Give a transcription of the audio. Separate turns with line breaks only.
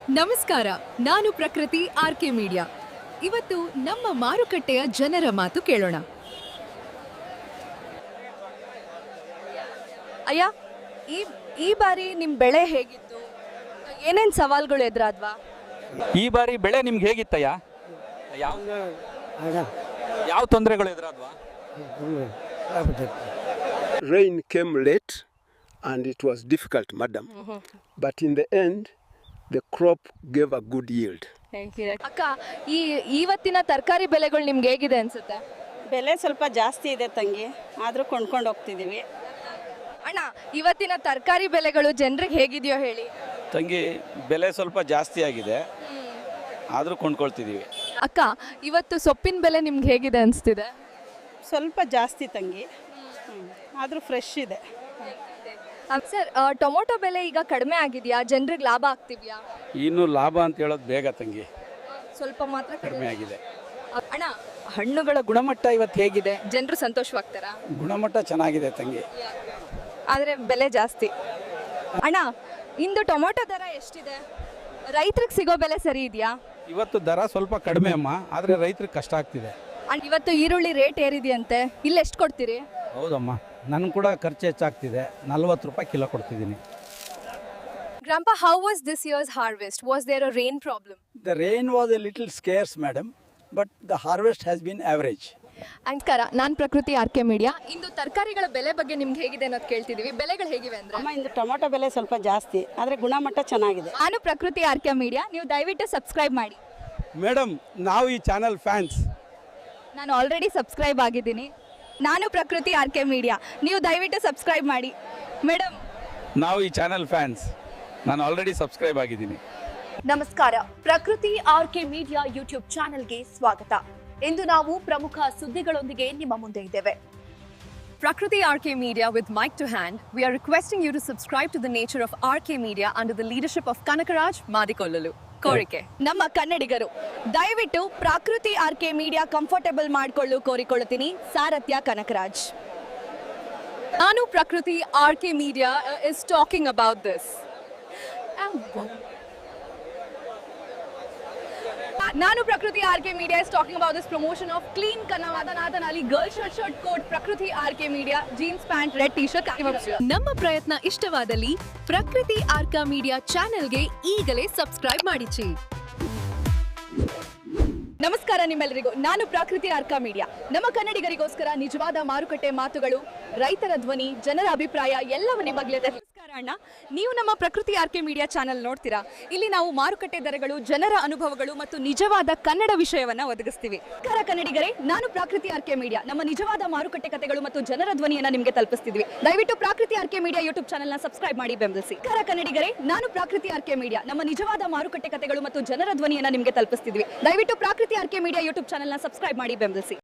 ನಮಸ್ಕಾರ, ನಾನು ಪ್ರಕೃತಿ ಆರ್ಕೆ ಮೀಡಿಯಾ. ಇವತ್ತು ನಮ್ಮ ಮಾರುಕಟ್ಟೆಯ ಜನರ ಮಾತು ಕೇಳೋಣ.
ಅಯ್ಯ, ಈ ಬಾರಿ ನಿಮ್ಮ ಬೆಳೆ ಹೇಗಿತ್ತು? ಏನೇನು ಸವಾಲುಗಳು ಎದುರಾದ್ವಾ?
ಈ ಬಾರಿ ಬೆಳೆ ನಿಮ್ಗೆ ಹೇಗಿತ್ತಯ್ಯ? ಯಾವ ತೊಂದರೆಗಳು ಎದುರಾದ್ವಾ?
Rain came late and it was difficult, madam. But in the end, the crop gave a good yield.
ಅಕ್ಕ, ಇವತ್ತಿನ ತರಕಾರಿ ಬೆಲೆಗಳು ನಿಮ್ಗೆ ಹೇಗಿದೆ ಅನ್ಸುತ್ತೆ?
ಬೆಲೆ ಸ್ವಲ್ಪ ಜಾಸ್ತಿ ಇದೆ ತಂಗಿ, ಆದರೂ ಕೊಂಡ್ಕೊಂಡು ಹೋಗ್ತಿದ್ದೀವಿ.
ಅಣ್ಣ, ಇವತ್ತಿನ ತರಕಾರಿ ಬೆಲೆಗಳು ಜನರಿಗೆ ಹೇಗಿದೆಯೋ ಹೇಳಿ.
ತಂಗಿ, ಬೆಲೆ ಸ್ವಲ್ಪ ಜಾಸ್ತಿ ಆಗಿದೆ, ಆದರೂ ಕೊಂಡ್ಕೊಳ್ತಿದ್ದೀವಿ.
ಅಕ್ಕ, ಇವತ್ತು ಸೊಪ್ಪಿನ ಬೆಲೆ ನಿಮ್ಗೆ ಹೇಗಿದೆ ಅನಿಸ್ತಿದೆ?
ಸ್ವಲ್ಪ ಜಾಸ್ತಿ ತಂಗಿ, ಆದರೂ ಫ್ರೆಶ್ ಇದೆ.
ಸರ್, ಟೊಮೊಟೊ ಬೆಲೆ ಈಗ ಕಡಿಮೆ ಆಗಿದೆಯಾ? ಜನರಿಗೆ ಲಾಭ ಆಗ್ತಿದ್ಯಾ?
ಇನ್ನು ಲಾಭ ಅಂತ ಹೇಳೋದು ಬೇಗ ತಂಗಿ,
ಸ್ವಲ್ಪ ಮಾತ್ರ
ಕಡಿಮೆ ಆಗಿದೆ.
ಅಣ್ಣ,
ಹಣ್ಣುಗಳ ಗುಣಮಟ್ಟ ಇವತ್ತು ಹೇಗಿದೆ?
ಜನರು ಸಂತೋಷವಾಗ್ತಾರಾ?
ಗುಣಮಟ್ಟ ಚೆನ್ನಾಗಿದೆ ತಂಗಿ.
ಆದರೆ ಬೆಲೆ ಜಾಸ್ತಿ. ಅಣ್ಣ, ಇಂದು ಟೊಮೊಟೊ ದರ ಎಷ್ಟಿದೆ? ರೈತರಿಗೆ ಸಿಗೋ ಬೆಲೆ ಸರಿ ಇದೆಯಾ?
ಇವತ್ತು ದರ ಸ್ವಲ್ಪ ಕಡಿಮೆ ಅಮ್ಮ, ಆದರೆ ರೈತರಿಗೆ ಕಷ್ಟ ಆಗ್ತಿದೆ.
ಅಂಡ್ ಇವತ್ತು ಈರುಳ್ಳಿ ರೇಟ್ ಏರಿದೆಯಂತೆ, ಇಲ್ಲಿ ಎಷ್ಟು ಕೊಡ್ತೀರಿ?
ಹೌದಮ್ಮ, ನನಗೆ ಕೂಡ ಖರ್ಚು ಹೆಚ್ಚಾಗ್ತಿದೆ. 40 ರೂಪಾಯಿ kilo ಕೊಡ್ತಿದ್ದೀನಿ.
Grandpa, how was this year's harvest? Was there a rain problem?
The rain was a little scarce, madam, but the harvest has been average.
ನಮಸ್ಕಾರ, ನಾನು ಪ್ರಕೃತಿ ಆರ್ಕೆ ಮೀಡಿಯಾ. ಇಂದು ತರಕಾರಿಗಳ ಬೆಲೆ ಬಗ್ಗೆ ನಿಮ್ಗೆ ಹೇಗಿದೆ ಅನ್ನೋದು ಕೇಳ್ತಿದೀವಿ. ಬೆಲೆಗಳು ಹೇಗಿವೆ ಅಂದ್ರೆ?
ಅಮ್ಮ, ಇಂದು ಟೊಮೊಟೊ ಬೆಲೆ ಸ್ವಲ್ಪ ಜಾಸ್ತಿ, ಆದರೆ ಗುಣಮಟ್ಟ ಚೆನ್ನಾಗಿದೆ.
ನಾನು ಪ್ರಕೃತಿ ಆರ್ಕೆ ಮೀಡಿಯಾ, ನೀವು ದಯವಿಟ್ಟು ಸಬ್ಸ್ಕ್ರೈಬ್ ಮಾಡಿ.
ಮೇಡಮ್, ನಾವು ಈ ಚಾನಲ್ ಫ್ಯಾನ್ಸ್.
ನಾನು ಆಲ್ರೆಡಿ ಸಬ್ಸ್ಕ್ರೈಬ್ ಆಗಿದ್ದೀನಿ. ನಾನು ಪ್ರಕೃತಿ ಆರ್ಕೆ ಮೀಡಿಯಾ, ನೀವು ದಯವಿಟ್ಟು ಸಬ್ಸ್ಕ್ರೈಬ್ ಮಾಡಿ. ಮೇಡಮ್,
ನಾವು ಈ ಚಾನಲ್ ಫ್ಯಾನ್ಸ್, ನಾನು ಆಲ್ರೆಡಿ ಸಬ್ಸ್ಕ್ರೈಬ್ ಆಗಿದ್ದೀನಿ.
ನಮಸ್ಕಾರ, ಪ್ರಕೃತಿ ಆರ್ಕೆ ಮೀಡಿಯಾ ಯೂಟ್ಯೂಬ್ ಚಾನೆಲ್ಗೆ ಸ್ವಾಗತ. ಇಂದು ನಾವು ಪ್ರಮುಖ ಸುದ್ದಿಗಳೊಂದಿಗೆ ನಿಮ್ಮ ಮುಂದೆ ಇದ್ದೇವೆ.
Prakriti RK Media with mic to hand, we are requesting you to subscribe to the Nature of RK Media under the leadership of Kanakaraj Madikollulu. ಕೋರಿಕೆ
ನಮ್ಮ ಕನ್ನಡಿಗರು ದಯವಿಟ್ಟು ಪ್ರಕೃತಿ ಆರ್ಕೆ ಮೀಡಿಯಾ ಕಂಫರ್ಟಬಲ್ ಮಾಡಿಕೊಳ್ಳು ಕೋರಿಕೊಳ್ಳುತ್ತೀನಿ. ಸಾರಥ್ಯ ಕನಕರಾಜ್.
ನಾನು ಪ್ರಕೃತಿ RK Media is talking about this.
ನಾನು ಪ್ರಕೃತಿ RK media is talking about this promotion of clean Kannavadanadan Ali girl shirt coat. ಪ್ರಕೃತಿ RK media jeans pant, red T shirt.
ನಮ್ಮ ಪ್ರಯತ್ನ ಇಷ್ಟವಾದಲ್ಲಿ ಪ್ರಕೃತಿ ಆರ್ಕ ಮೀಡಿಯಾ ಚಾನೆಲ್ಗೆ ಈಗಲೇ ಸಬ್ಸ್ಕ್ರೈಬ್ ಮಾಡಿಸಿ.
ನಮಸ್ಕಾರ ನಿಮ್ಮೆಲ್ಲರಿಗೂ, ನಾನು ಪ್ರಕೃತಿ ಆರ್ಕ ಮೀಡಿಯಾ. ನಮ್ಮ ಕನ್ನಡಿಗರಿಗೋಸ್ಕರ ನಿಜವಾದ ಮಾರುಕಟ್ಟೆ ಮಾತುಗಳು, ರೈತರ ಧ್ವನಿ, ಜನರ ಅಭಿಪ್ರಾಯ ಎಲ್ಲವನ್ನೇ ಬಗೆಹರಿದ. ನಮಸ್ಕಾರ ಅಣ್ಣ, ನೀವು ನಮ್ಮ ಪ್ರಕೃತಿ ಆರ್ಕೆ ಮೀಡಿಯಾ ಚಾನೆಲ್ ನೋಡ್ತೀರಾ? ಇಲ್ಲಿ ನಾವು ಮಾರುಕಟ್ಟೆ ದರಗಳು, ಜನರ ಅನುಭವಗಳು ಮತ್ತು ನಿಜವಾದ ಕನ್ನಡ ವಿಷಯವನ್ನ ಒದಗಿಸ್ತೀವಿ. ಕನ್ನಡಿಗರೇ, ನಾನು ಪ್ರಕೃತಿ ಆರ್ಕೆ ಮೀಡಿಯಾ ನಮ್ಮ ನಿಜವಾದ ಮಾರುಕಟ್ಟೆ ಕಥೆಗಳು ಮತ್ತು ಜನರ ಧ್ವನಿಯನ್ನ ನಿಮಗೆ ತಲುಪಿಸ್ತಿದ್ವಿ. ದಯವಿಟ್ಟು ಪ್ರಕೃತಿ ಆರ್ಕೆ ಮೀಡಿಯಾ ಯೂಟ್ಯೂಬ್ ಚಾನೆಲ್ನ ಸಬ್ಸ್ಕ್ರೈಬ್ ಮಾಡಿ ಬೆಂಬಲಿಸಿ. ಕನ್ನಡಿಗರೇ, ನಾನು ಪ್ರಕೃತಿ ಆರ್ಕೆ ಮೀಡಿಯಾ ನಮ್ಮ ನಿಜವಾದ ಮಾರುಕಟ್ಟೆ ಕಥೆಗಳು ಮತ್ತು ಜನರ ಧ್ವನಿಯನ್ನ ನಿಮಗೆ ತಲುಪಿಸ್ತಿದ್ವಿ. ದಯವಿಟ್ಟು ಪ್ರಕೃತಿ ಆರ್ಕೆ ಮೀಡಿಯಾ ಯೂಟ್ಯೂಬ್ ಚಾನೆಲ್ನ ಸಬ್ಸ್ಕ್ರೈಬ್ ಮಾಡಿ ಬೆಂಬಲಿಸಿ.